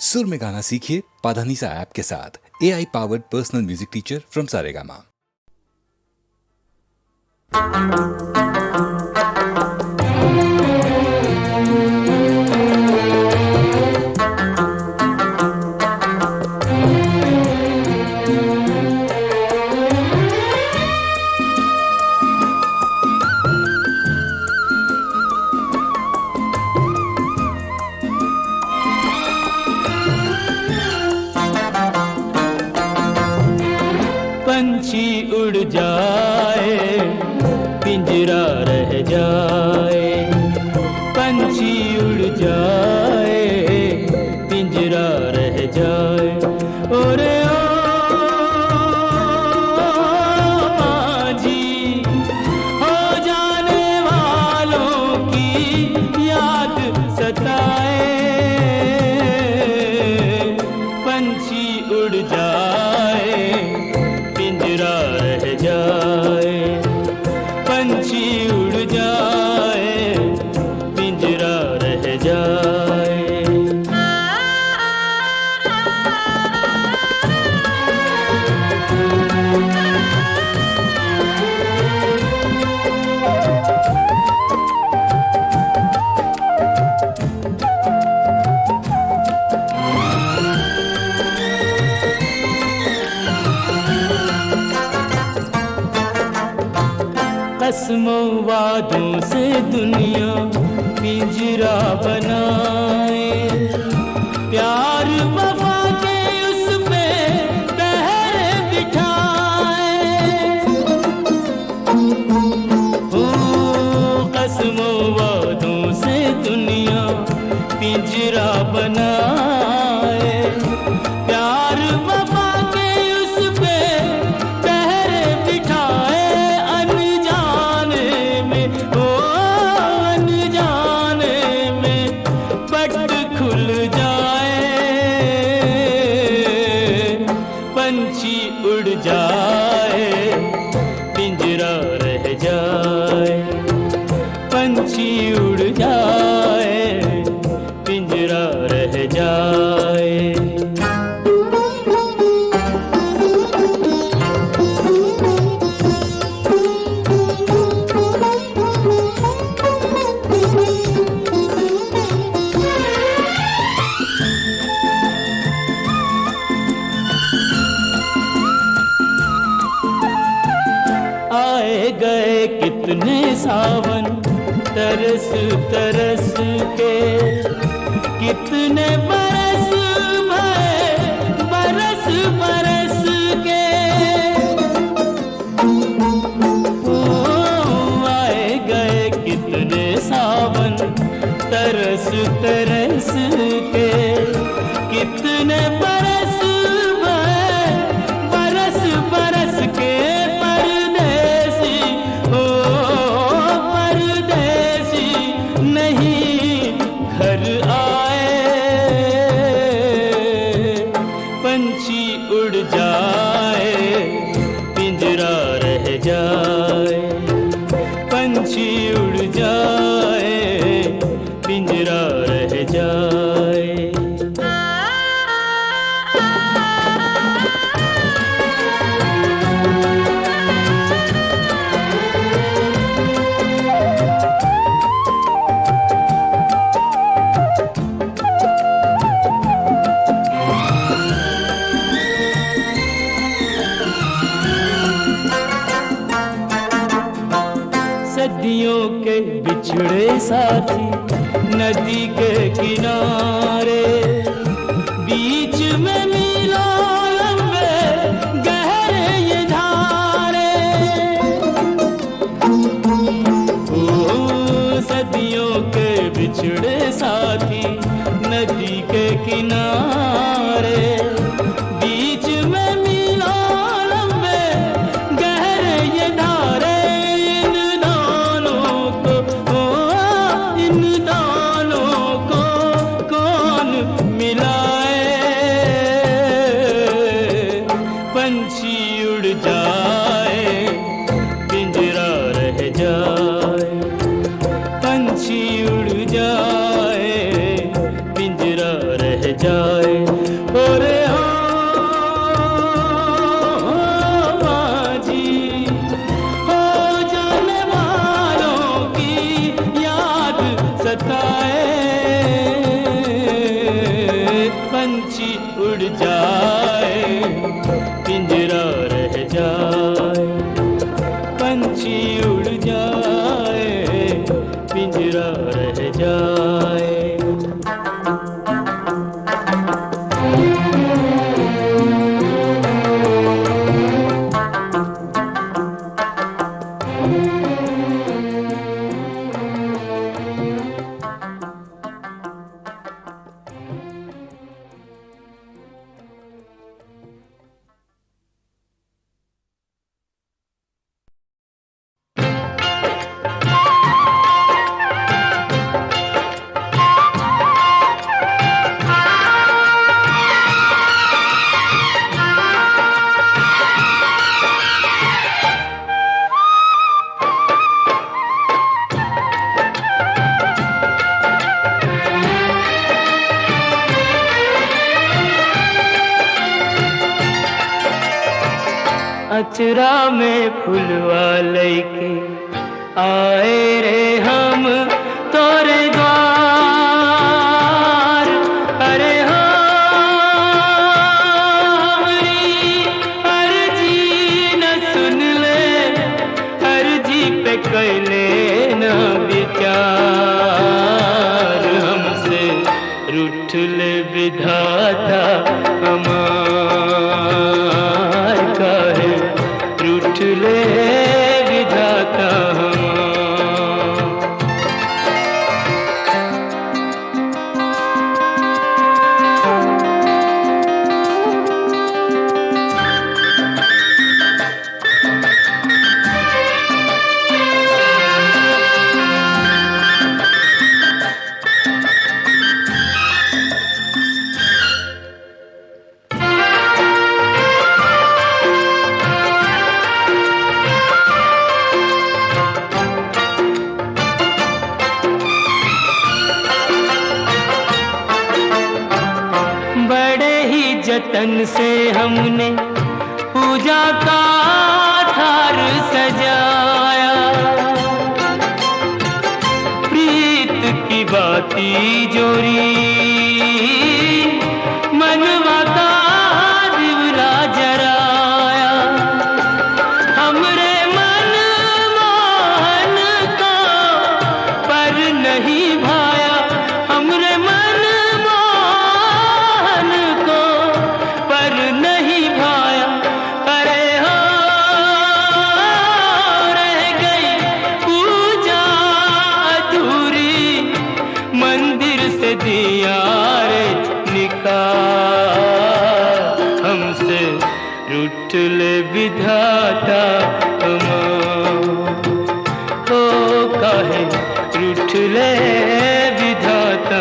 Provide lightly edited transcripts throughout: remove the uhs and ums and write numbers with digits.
सुर में गाना सीखिए पाधानीसा ऐप के साथ। AI powered personal music teacher from Saregama. पंछी उड़ जाए पिंजरा रह जाए, पंछी उड़ जाए पिंजरा रह जाए। ओरे ओ माझी हो जाने वालों की याद सताए, पंछी उड़ जाए पिंजरा रह जाए, पंछी उड़ जाए पिंजरा रह जाए। कसमों वादों से दुनिया पिंजरा बनाए, प्यार वफा के उस पे पहरे बिठाए। ओ कसमों वादों से दुनिया पिंजरा बनाए, प्यार वफा के उस पे पहरे बिठाए। पंछी उड़ जाए पिंजरा रह जाए, पंछी उड़ जाए पिंजरा रह जाए। आए गए कितने सावन तरस तरस के, कितने बरस भए बरस बरस के। ओ आए गए कितने सावन तरस तरस के, कितने बरस भए बरस बरस के। पंछी उड़ जाए पिंजरा रह जाए, पंछी उड़ जाए पिंजरा रह जाए। सदियों के बिछड़े साथी नदी के किनारे, बीच में मीलों लंबे गहरे ये धारे। ओ सदियों के बिछड़े साथी नदी के किनारे, बीच में मीलों लंबे गहरे ये धारे। इन दोनों को कौन मिलाए, पंछी उड़ जाए पिंजरा रह जाए, पंछी उड़ जाए पिंजरा रह जाए। जाए। ओरे हो माझी, हो जाने वालों की याद सताए। पंछी उड़ जाए, पिंजरा रह जाए। पंछी उड़ जाए, पिंजरा रह जाए। अचरा में फुलवा लैके आए रे हम तोरे द्वार। अरे हो हमरी अर्जी न सुन ले, अर्जी पे कैले न विचार। हमसे रूठ ले विधाता हमार, काहे रूठ ले विधाता हमार। जतन से हमने पूजा का थार सजाया, प्रीत की बाती जोरी मनवा का दिवला जराया। हमरे मन मोहन को पर नहीं भाया, हमरे मन मोहन को पर नहीं भाया। अरे हो रह गई पूजा अधूरी, मंदिर से दिया रे निकाल। हमसे रूठ ले विधाता हो, काहे रूठ ले विधाता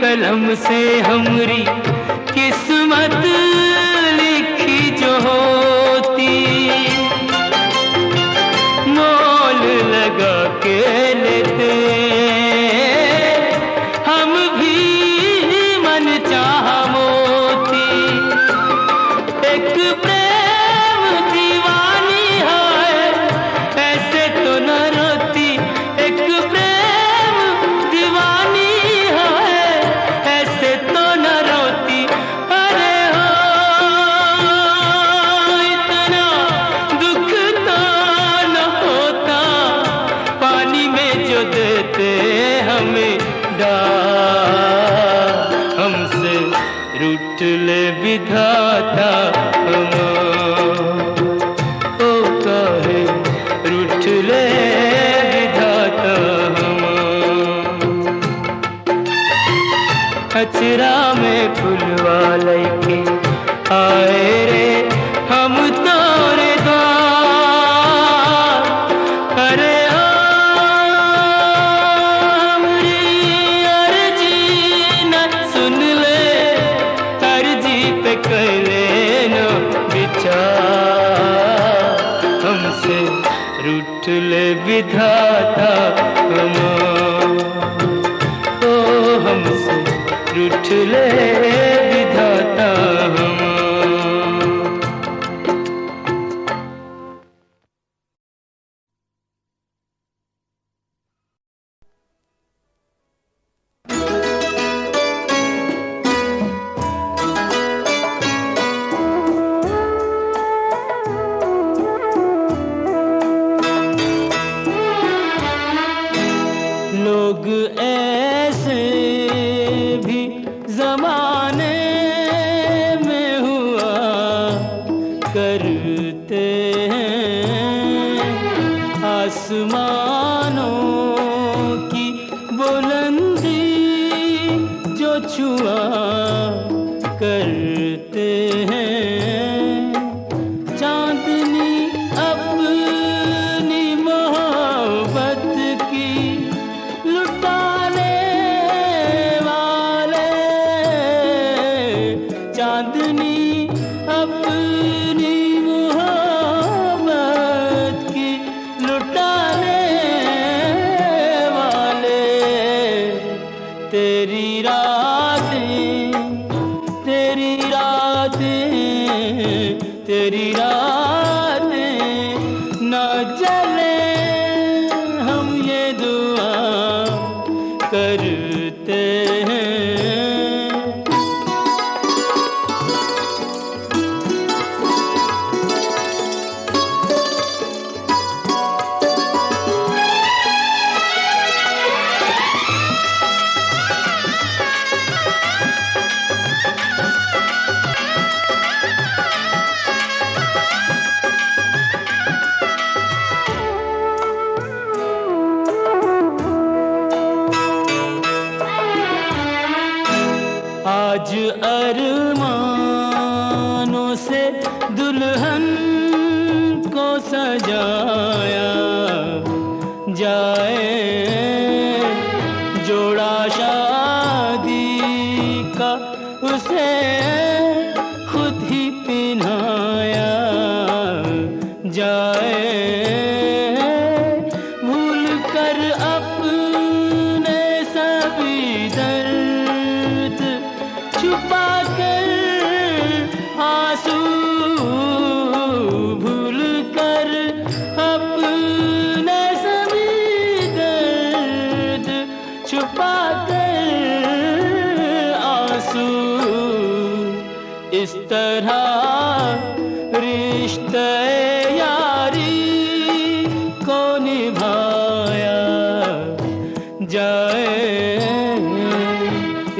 कलम से हमरी किस्मत लिखी जो होती, मोल लगा के लेते हम भी मन चाहा मोती। रूठले विधाता ओ काहे रूठले विधाता अचरा में फुलवा लैके आए रे हम तोरे द्वार। अरे हमरी अर्जी न सुन ले, अर्जी पे कर लेना विचार। हमसे रूठले विधाता ओ हमसे रूठले विधाता लोग ऐसे भी जमाने में हुआ करते हैं। आसमानों की बुलंदी जो छुआ करते हैं। चांदनी अपनी मोहब्बत की लुटाने वाले, चांदनी अपनी मोहब्बत की लुटाने वाले। तेरी रातें, तेरी रातें, तेरी रातें न जले, हम ये दुआ करते हैं। आज अरमानों से दुल्हन को सजाया जाए, जोड़ा शादी का उसे खुद ही पहनाया जाए। भूल कर अपने सभी दर्द छुपा कर आंसू, भूल कर अपने सभी दर्द छुपा कर आंसू। इस तरह रिश्ते यारी को निभाया जाए।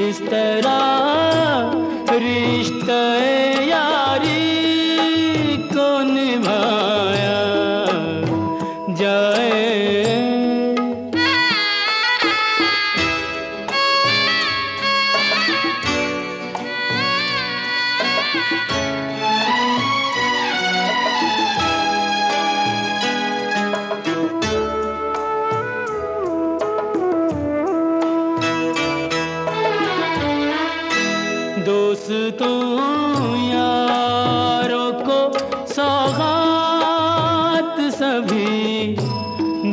इस तरह रिश्ते यारी को निभाया जाए। दोस्तों यारों को सौगात सभी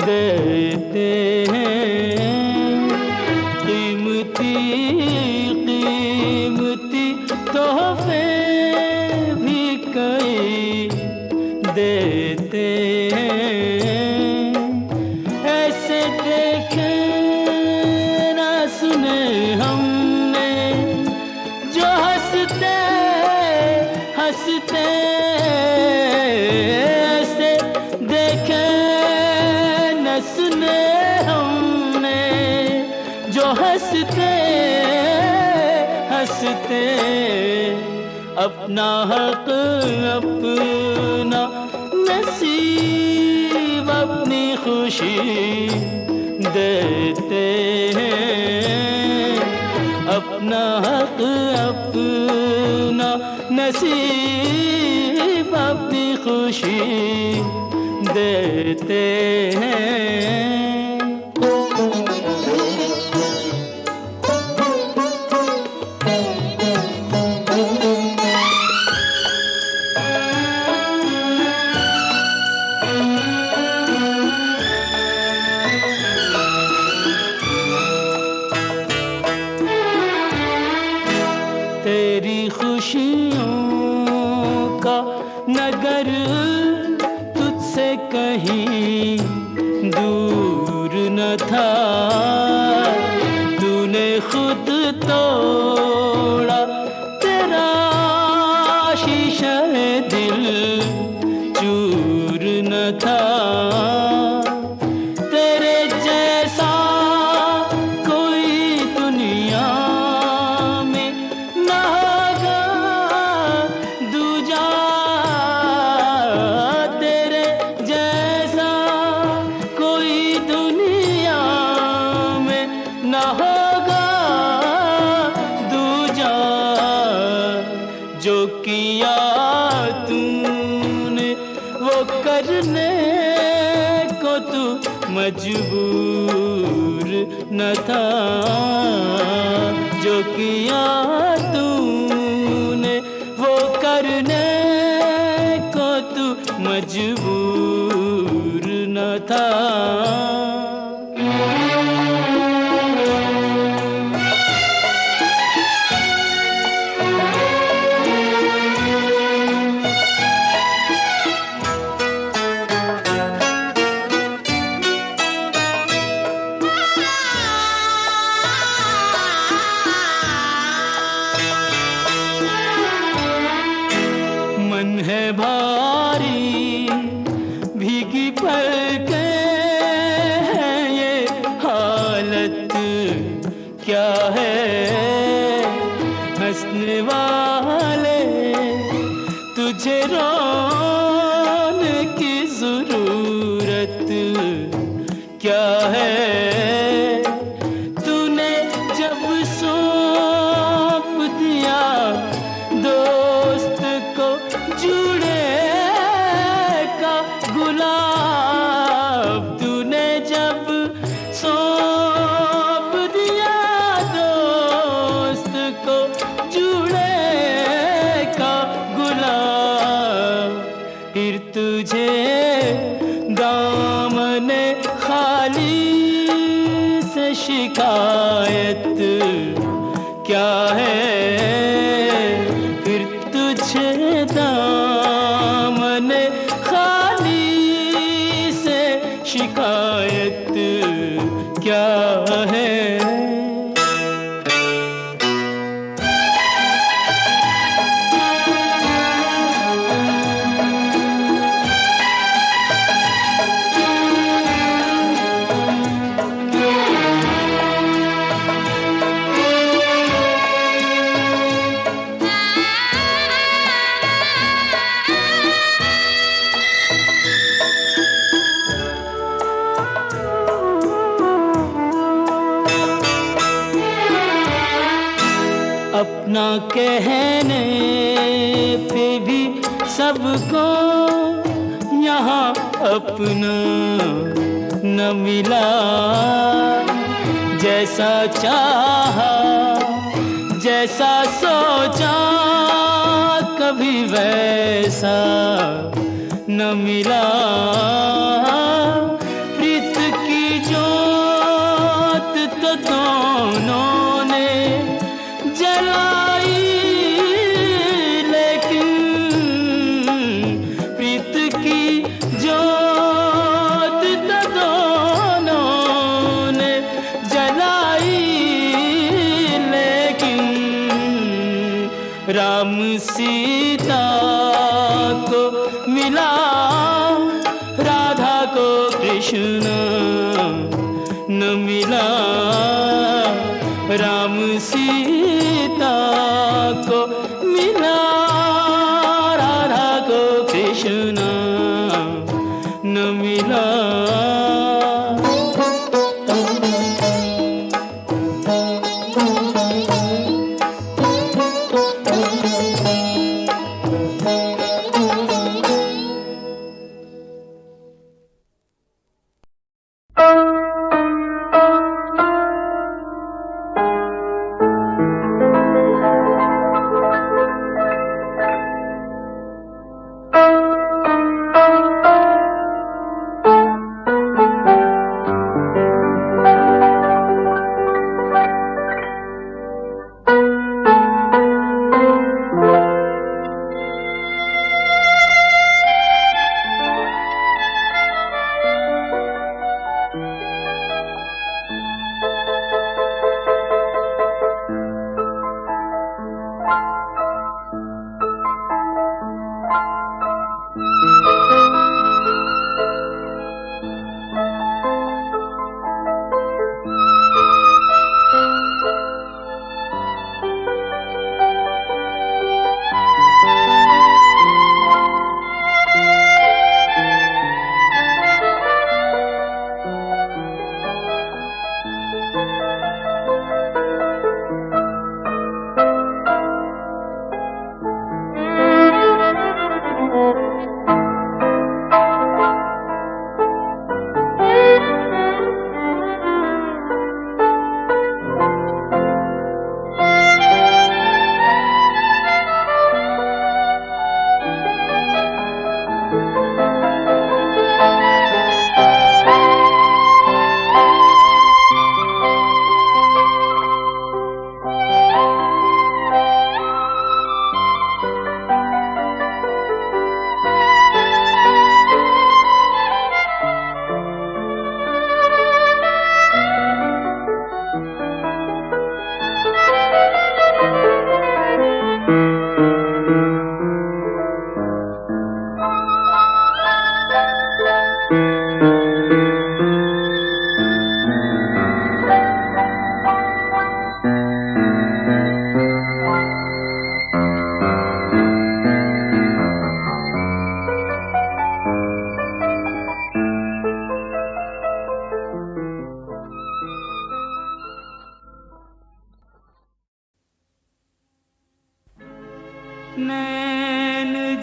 देते हैं। कीमती कीमती तोहफे भी कई देते हैं। ऐसे देखे न सुने हमने जो हंसते हंसते, ऐसे देखे न सुने हमने जो हंसते हंसते अपना हक अपना नसीब अपनी खुशी देते हैं। अपना हक अपना नसीब अपनी खुशी देते हैं। तेरी खुशियों का नगर तुझसे कहीं दूर न था। तूने खुद तोड़ा तेरा शीशा दिल चूर न था। तेरे जैसा कोई दुनिया में ना होगा दूजा। तेरे जैसा कोई दुनिया में ना होगा दूजा। जो किया तूने वो करने को तू मजबूर न था। जो किया तूने वो करने को तू मजबूर न था। मन है भारी भीगी पलकें हैं, ये हालत क्या है। हंसने वाले तुझे रोने की जरूरत क्या है। तूने जब सौंप दिया दोस्त को जुड़े का गुलाब। तूने जब सौंप दिया दोस्त को जुड़े का गुलाब। फिर तुझे दामने खाली से शिकायत क्या है। फिर तुझे दामने खाली से शिकायत क्या है। अपना कहने पे भी सबको यहाँ अपना न मिला। जैसा चाहा जैसा सोचा कभी वैसा न मिला। प्रीत की जोत तो दोनों ने जलाई, लेकिन प्रीत की जोत तो दोनों ने जलाई, लेकिन राम सीता को मिला, राधा को कृष्ण न मिला। राम सीता को मिला,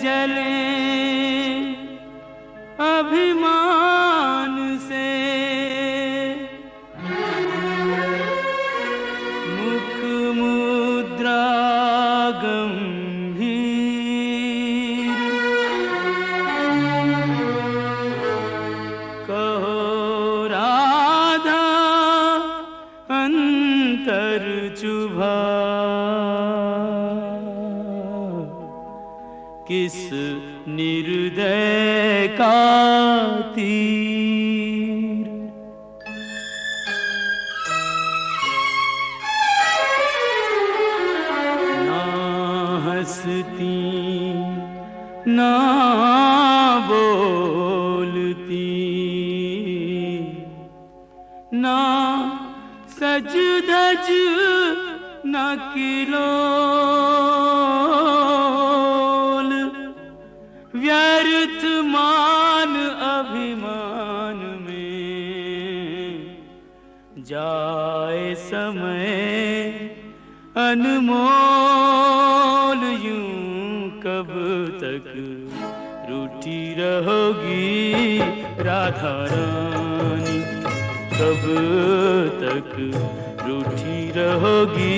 जले अभिमान से, मुख मुद्रा गंभीर, कहो राधा अंतर चुभा, किस निर्दय का तीर। ना हंसती ना बोलती, ना सज धज न किलोल, व्यर्थ मान अभिमान में, जाए समय अनमोल। यूं कब तक रूठी रहोगी राधा रानी, कब तक रूठी रहोगी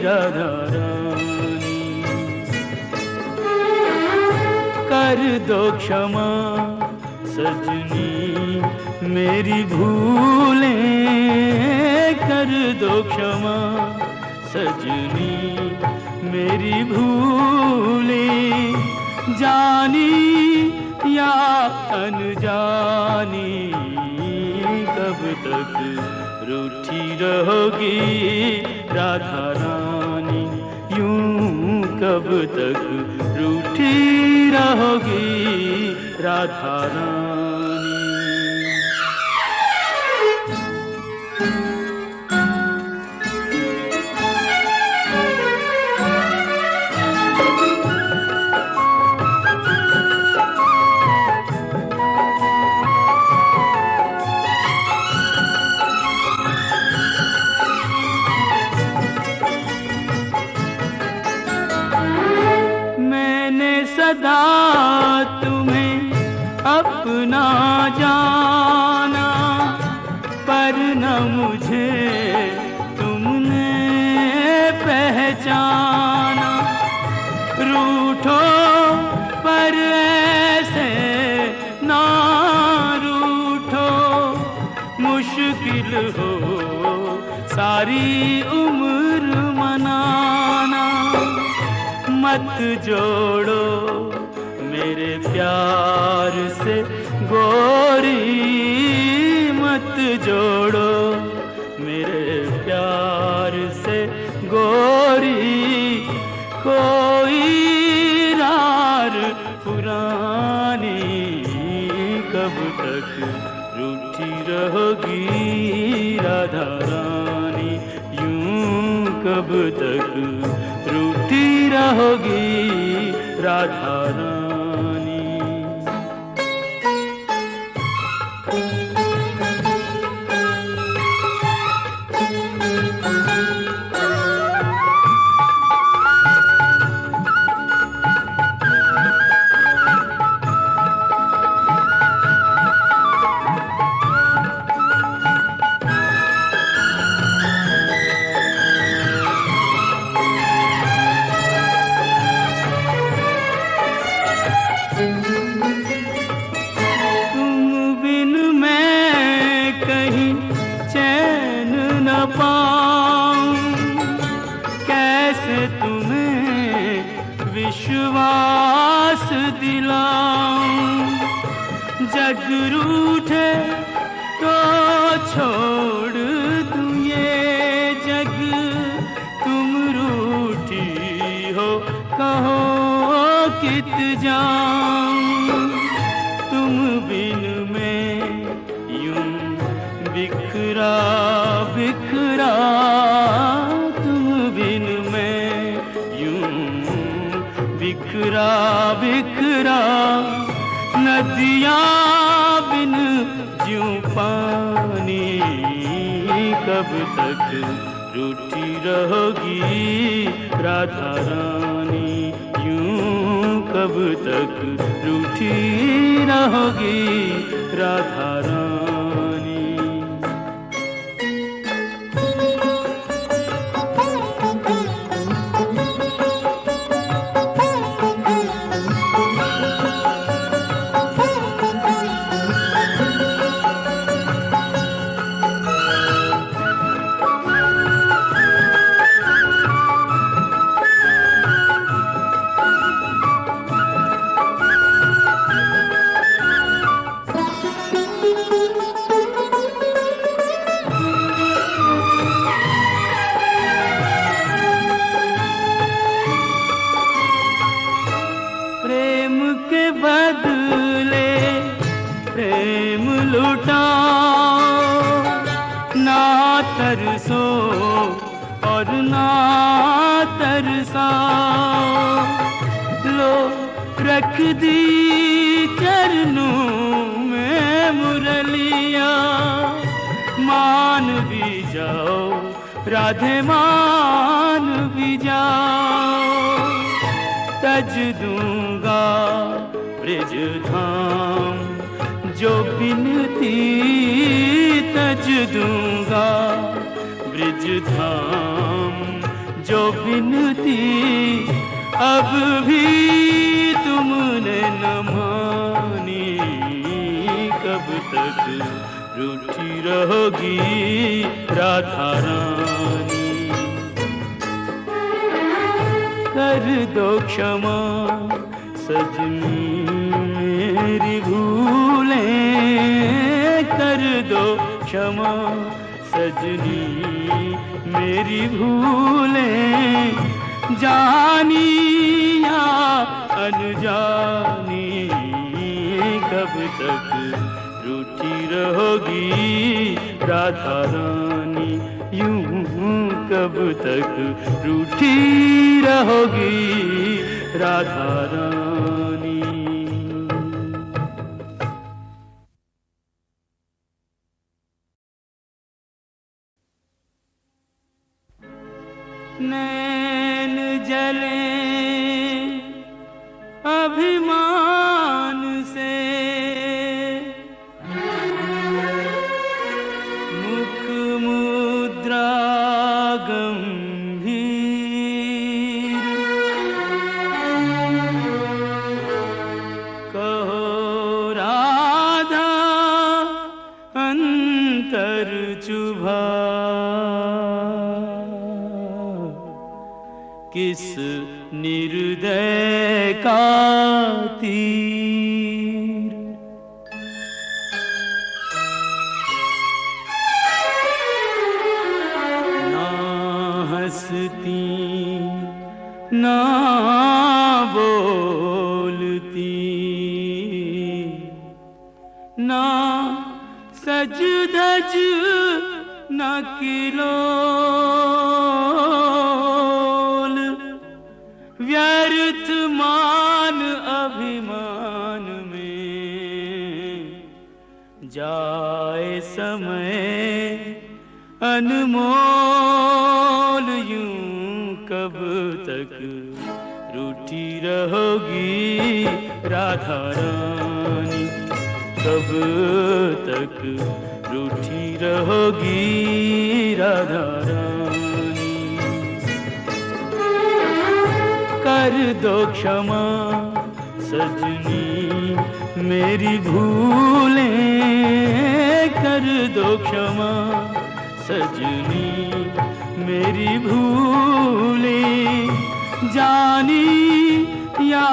राधा रानी। कर दो क्षमा सजनी मेरी भूलें, कर दो क्षमा सजनी मेरी भूलें, जानी या अनजानी, कब तक रूठी रहोगी राधा रानी, यूं कब तक रूठी रहोगी राधा रानी। सदा तुम्हें अपना जाना, पर न मुझे तुमने पहचाना। रूठो पर ऐसे ना रूठो, मुश्किल हो सारी उम्र मनाना। मत जोड़ो मेरे प्यार से गोरी, मत जोड़ो मेरे प्यार से गोरी, कोई रार पुरानी, कब तक रूठी रहोगी राधा रानी, यूं कब तक रूठी रहोगी राधा रानी। विश्वास दिलाऊं, जग रूठे तो छोड़ दूं ये जग, तुम रूठी हो कहो कित जाऊं, तुम बिन मैं यूं बिखरा बिखरा, तुम बिन मैं यूं बिखरा बिखरा, नदियाँ बिन ज्यों पानी, कब तक रूठी रहोगी राधा रानी, यूं कब तक रूठी रहोगी राधा रानी। प्रेम के बदले प्रेम लुटाओ, ना तरसो और ना तरसाओ। लो रख दी चरणों में मुरलिया, मान भी जाओ राधे मान भी जाओ। तज दूंगा ब्रिज धाम जो बिनती, तज दूंगा ब्रिज धाम जो बिनती। अब भी तुमने न मानी, कब तक रूठी रहोगी राधा रानी। कर दो क्षमा सजनी मेरी भूलें, कर दो क्षमा सजनी मेरी भूलें। जानी या अनजानी, कब तक रूठी रहोगी राधा रानी। यूं कब तक रूठी रहोगी राधा रानी। नैन जले अभिमान से, मुख मुद्रा गंभीर। कहो राधा अंतर चुभा, किस निर्दय का तीर। ना हंसती ना बोलती, ना सज धज न किलोल। व्यर्थ मान अभिमान में जाए समय अनमोल। यूं कब तक रूठी रहोगी राधा रानी, कब तक रूठी रहोगी राधा रानी। कर दो क्षमा सजनी मेरी भूलें, कर दो क्षमा सजनी मेरी भूलें। जानी या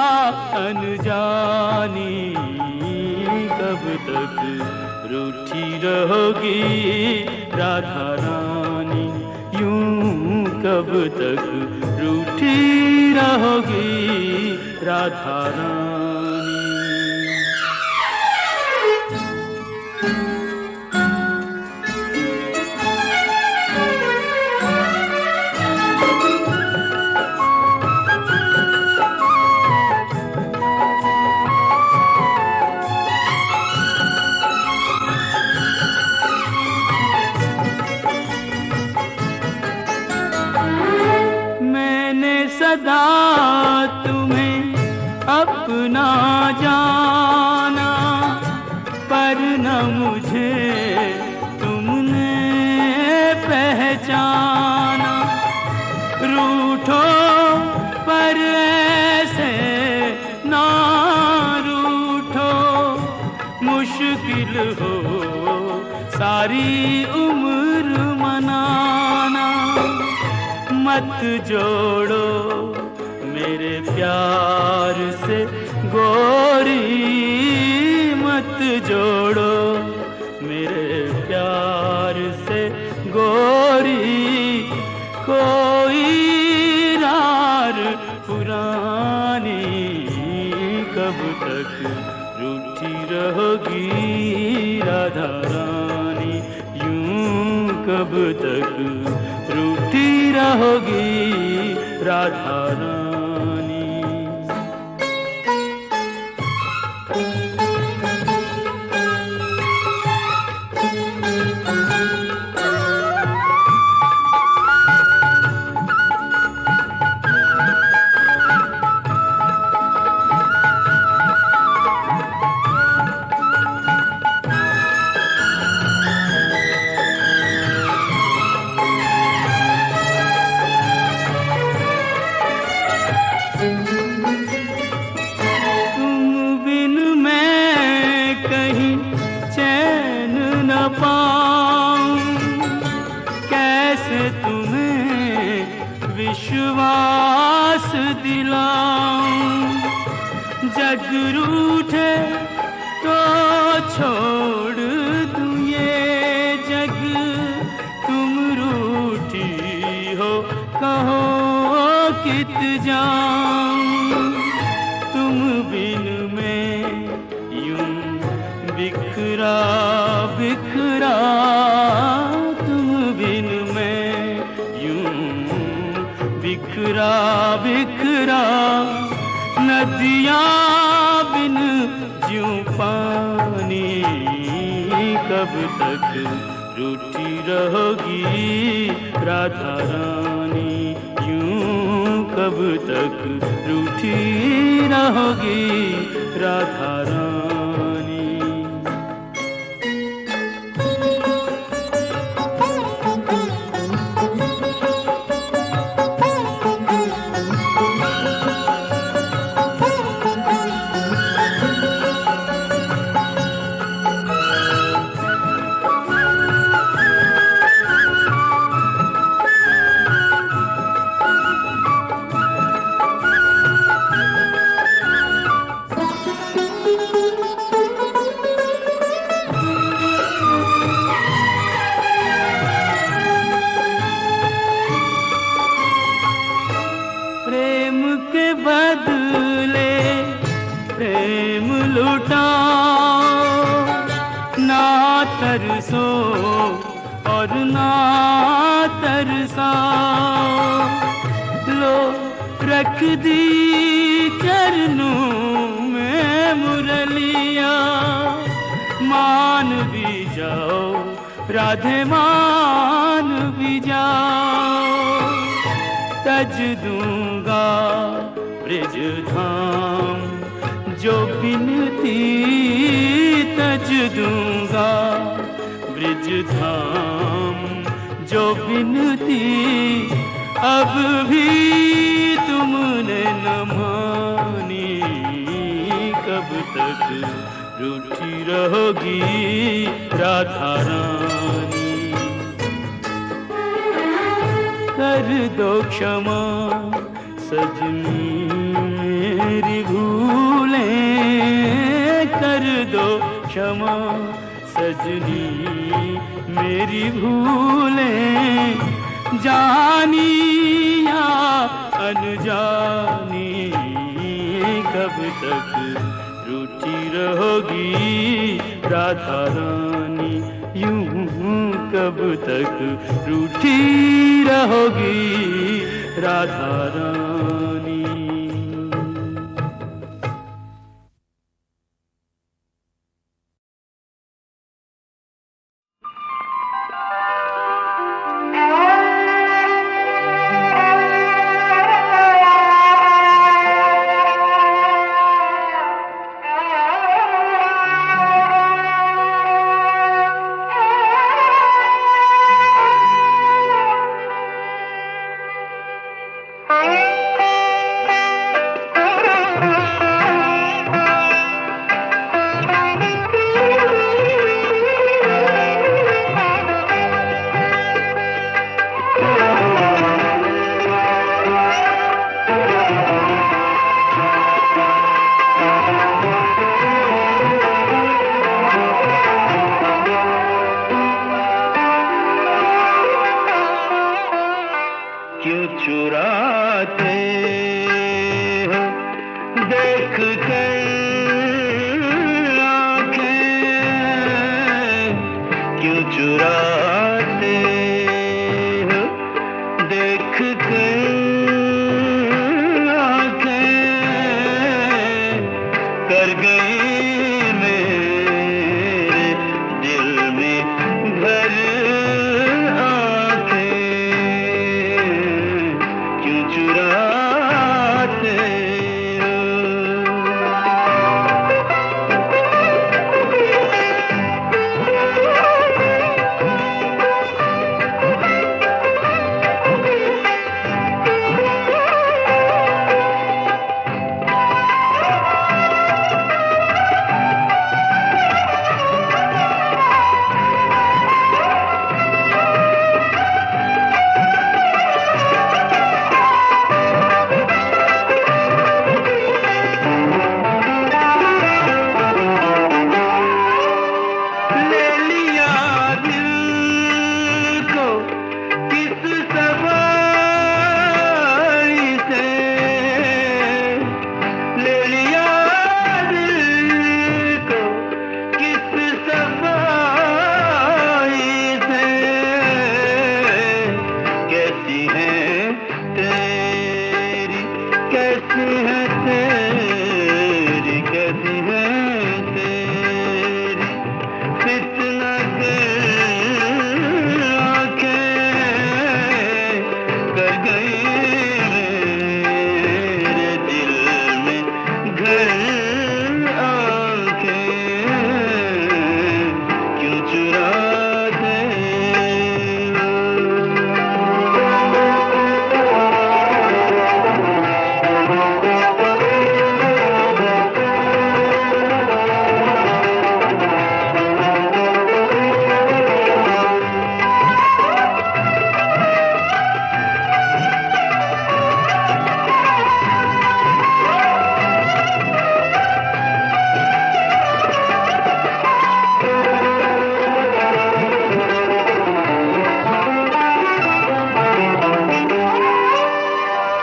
अनजानी, कब तक रूठी रहोगी राधा रानी। यूं कब तक रूठी रहोगी राधा रानी। सदा तुम्हें अपना जाना, पर न मुझे तुमने पहचाना। रूठो पर ऐसे ना रूठो, मुश्किल हो सारी उम्र मनाना। मत जोड़ो मेरे प्यार से गोरी, मत जोड़ो मेरे प्यार से गोरी। कोई रार पुरानी, कब तक रूठी रहोगी राधा रानी, यूं कब तक रूठी रहोगी राधा रानी। विश्वास दिलाऊं, जग रूठे तो छोड़ दूं ये जग। तुम रूठी हो कहो कित जाऊं, तुम बिन में यूं बिखरा बिखरा, तुम बिन में यूं बिखरा बिखरा। नदियाँ बिन ज्यों पानी, कब तक रूठी रहोगी राधा रानी, यूं कब तक रूठी रहोगी राधा रानी। प्रेम के बदले प्रेम लुटाओ, ना तरसो और ना तरसाओ। लो रख दी चरणों में मुरलिया, मान भी जाओ राधे मान भी जाओ। तज दूंगा ब्रिज धाम जो बिनती, तज दूंगा ब्रिज धाम जो बिनती। अब भी तुमने न मानी, कब तक रूठी रहोगी राधा रानी। कर दो क्षमा सजनी मेरी भूलें, कर दो क्षमा सजनी मेरी भूलें। जानी या अनजानी, कब तक रूठी रहोगी राधा रानी, यूं कब तक रूठी रहोगी राधा रानी। कर गई मेरे दिल में घर आके क्यों चुराते हो? ले लिया दिल को किस सवारी से, ले लिया दिल को किस सवारी से। कैसी है तेरी, कैसी है तेरी, कैसी है तेरी फितना के आंखें कर गई मेरे दिल में घर आके क्यों चुराते हो?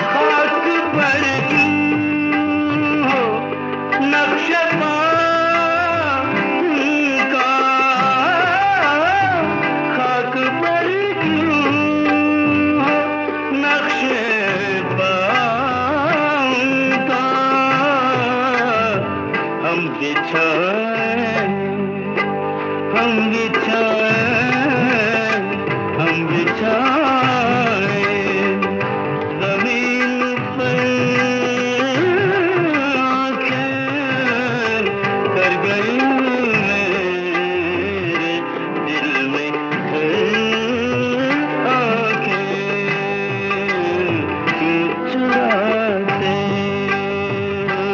खाक पर क्यों हो नक्शे पाँव का, खाक पर क्यों हो नक्शे पाँव का। हम बिछाए, हम बिछाए, हम बिछाए ज़मीन पर आंखें कर गई मेरे दिल में घर आके क्यों चुराते हो?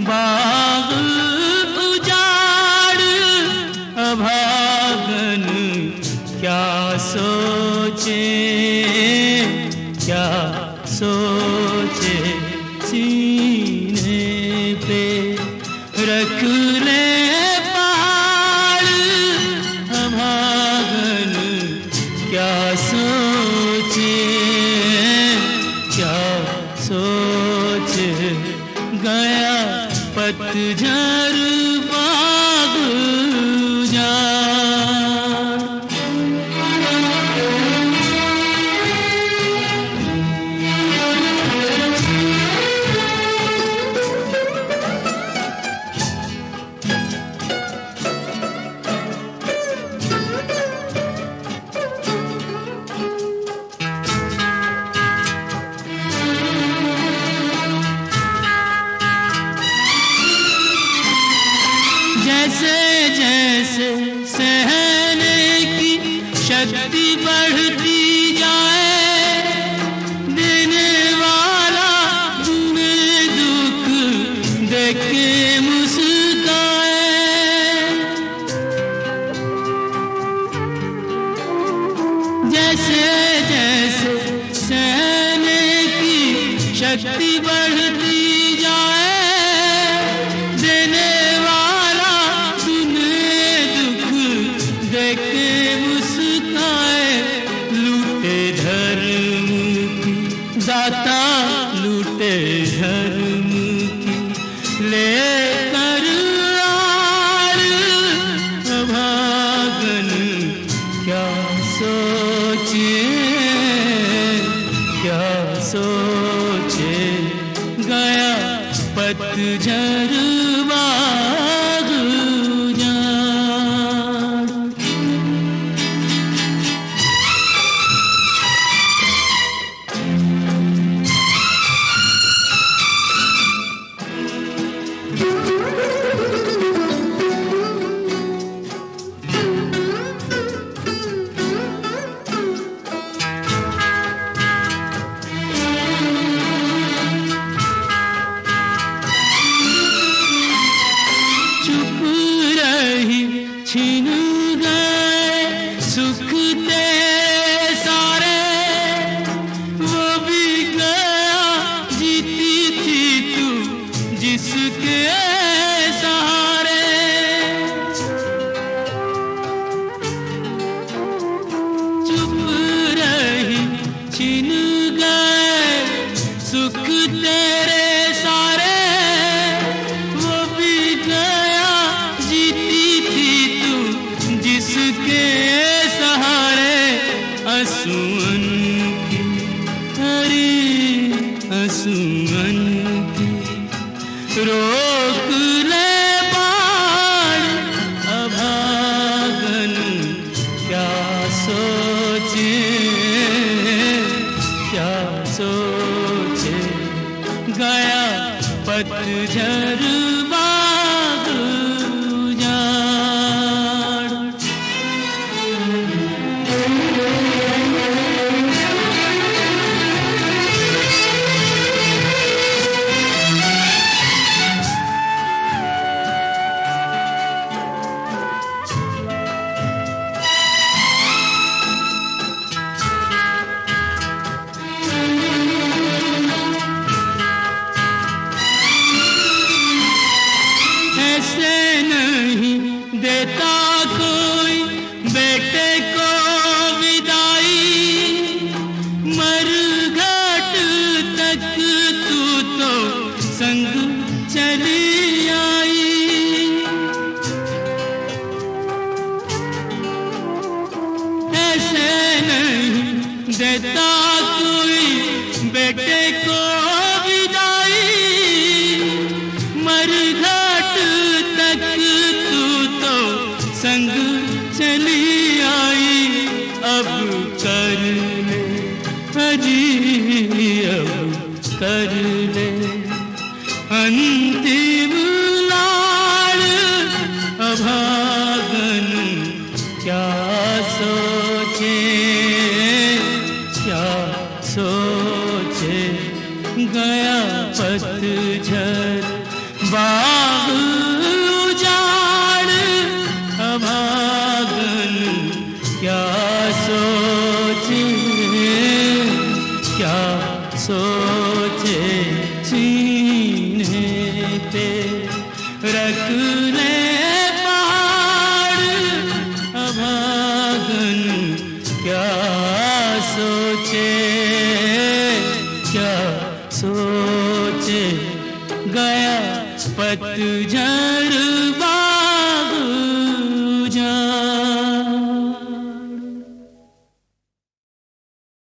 बाग उजाड़ अभागन क्या सोचे, क्या सोचे, सीने पे रख ले पहाड़ अभागन क्या सोचे, क्या सोचे, गया पतझड़ बाग उजाड़। जैसे जैसे सहने की शक्ति बढ़ती जाए, देने वाला तुम्हें दुख देख के मुस्काए। जैसे जैसे सहने की शक्ति बढ़ती जाए, दाता लूटे धर्म की लेकर आड़ अभागन क्या सोचे, क्या सोचे, गया पतझड़ बाग उजाड़। छिन गए सुख तेरे सारे, वो भी गया जीती थी तू जिसके सहारे। चुप रही छिन गए सुख तेरे सारे, वो भी गया जीती थी जिसके सहारे। असुअन की हरी असुअन की रोक ले बाण अभागन क्या सोचे, क्या सोचे, गया पतझड़ बाग उजाड़। ऐसे रख ले पहाड़ अभागन क्या सोचे, क्या सोचे। गया पतझड़